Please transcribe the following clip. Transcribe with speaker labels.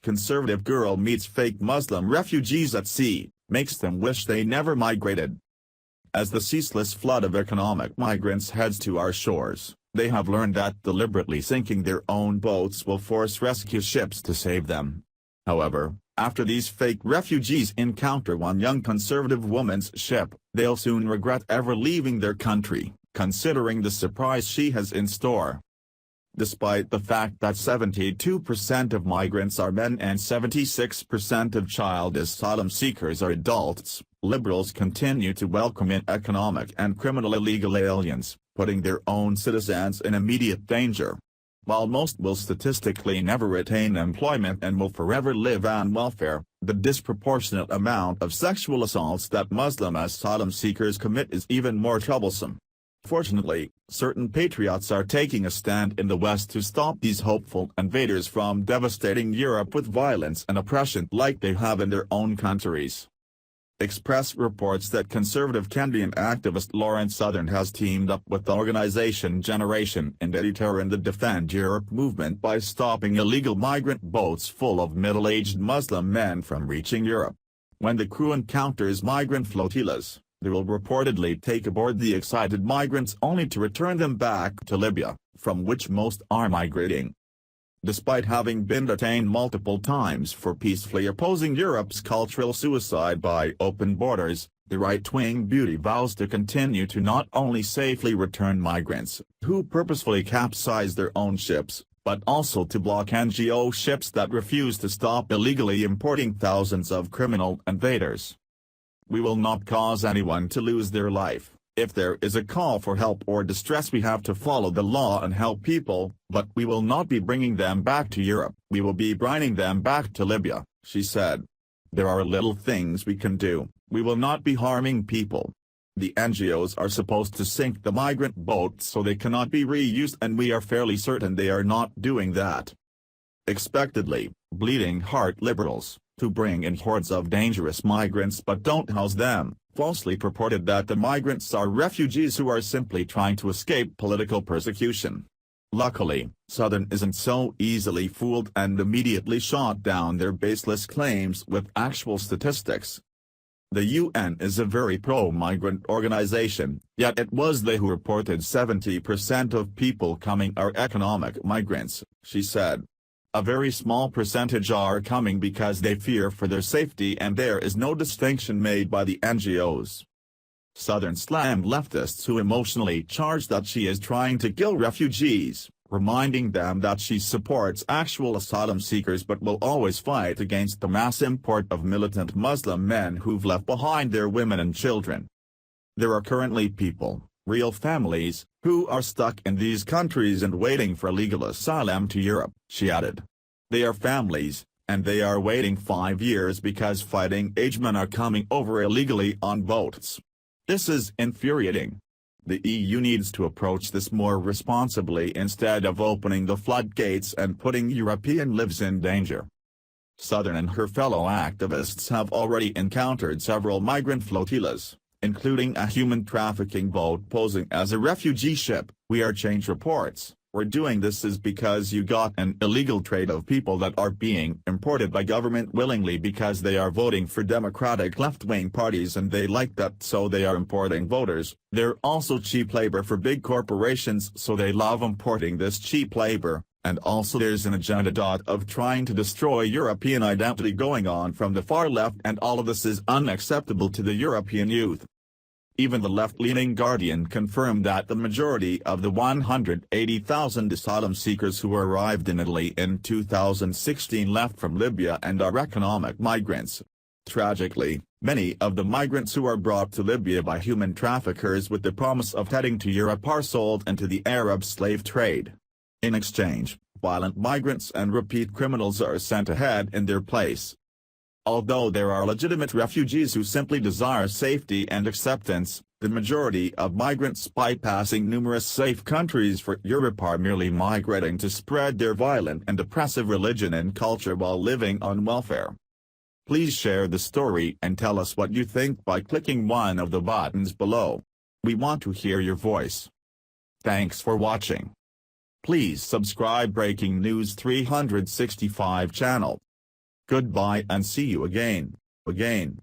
Speaker 1: conservative girl meets fake Muslim refugees at sea, makes them wish they never migrated. As the ceaseless flood of economic migrants heads to our shores, they have learned that deliberately sinking their own boats will force rescue ships to save them. However, after these fake refugees encounter one young conservative woman's ship, they'll soon regret ever leaving their country, considering the surprise she has in store. Despite the fact that 72% of migrants are men and 76% of child asylum seekers are adults, liberals continue to welcome in economic and criminal illegal aliens, putting their own citizens in immediate danger. While most will statistically never retain employment and will forever live on welfare, the disproportionate amount of sexual assaults that Muslim asylum seekers commit is even more troublesome. Fortunately, certain patriots are taking a stand in the West to stop these hopeful invaders from devastating Europe with violence and oppression like they have in their own countries. Express reports that conservative Canadian activist Lawrence Southern has teamed up with the organization Generation and editor in the Defend Europe movement by stopping illegal migrant boats full of middle-aged Muslim men from reaching Europe. When the crew encounters migrant flotillas, they will reportedly take aboard the excited migrants only to return them back to Libya, from which most are migrating. Despite having been detained multiple times for peacefully opposing Europe's cultural suicide by open borders, the right-wing beauty vows to continue to not only safely return migrants, who purposefully capsize their own ships, but also to block NGO ships that refuse to stop illegally importing thousands of criminal invaders. We will not cause anyone to lose their life. If there is a call for help or distress, we have to follow the law and help people, but we will not be bringing them back to Europe. We will be bringing them back to Libya, she said. There are little things we can do. We will not be harming people. The NGOs are supposed to sink the migrant boats so they cannot be reused, and we are fairly certain they are not doing that. Expectedly, bleeding heart liberals, who bring in hordes of dangerous migrants but don't house them, falsely purported that the migrants are refugees who are simply trying to escape political persecution. Luckily, Southern isn't so easily fooled and immediately shot down their baseless claims with actual statistics. The UN is a very pro-migrant organization, yet it was they who reported 70% of people coming are economic migrants, she said. A very small percentage are coming because they fear for their safety, and there is no distinction made by the NGOs. Southern slammed leftists who emotionally charge that she is trying to kill refugees, reminding them that she supports actual asylum seekers but will always fight against the mass import of militant Muslim men who've left behind their women and children. There are currently people, real families, who are stuck in these countries and waiting for legal asylum to Europe, she added. They are families, and they are waiting 5 years because fighting age men are coming over illegally on boats. This is infuriating. The EU needs to approach this more responsibly instead of opening the floodgates and putting European lives in danger. Southern and her fellow activists have already encountered several migrant flotillas, including a human trafficking boat posing as a refugee ship. We are Change reports. We're doing this is because you got an illegal trade of people that are being imported by government willingly because they are voting for democratic left-wing parties and they like that, so they are importing voters. They're also cheap labor for big corporations, so they love importing this cheap labor, and also there's an agenda of trying to destroy European identity going on from the far left, and all of this is unacceptable to the European youth. Even the left-leaning Guardian confirmed that the majority of the 180,000 asylum seekers who arrived in Italy in 2016 left from Libya and are economic migrants. Tragically, many of the migrants who are brought to Libya by human traffickers with the promise of heading to Europe are sold into the Arab slave trade. In exchange, violent migrants and repeat criminals are sent ahead in their place. Although there are legitimate refugees who simply desire safety and acceptance, the majority of migrants bypassing numerous safe countries for Europe are merely migrating to spread their violent and oppressive religion and culture while living on welfare. Please share the story and tell us what you think by clicking one of the buttons below. We want to hear your voice. Thanks for watching. Please subscribe Breaking News 365 channel. Goodbye and see you again.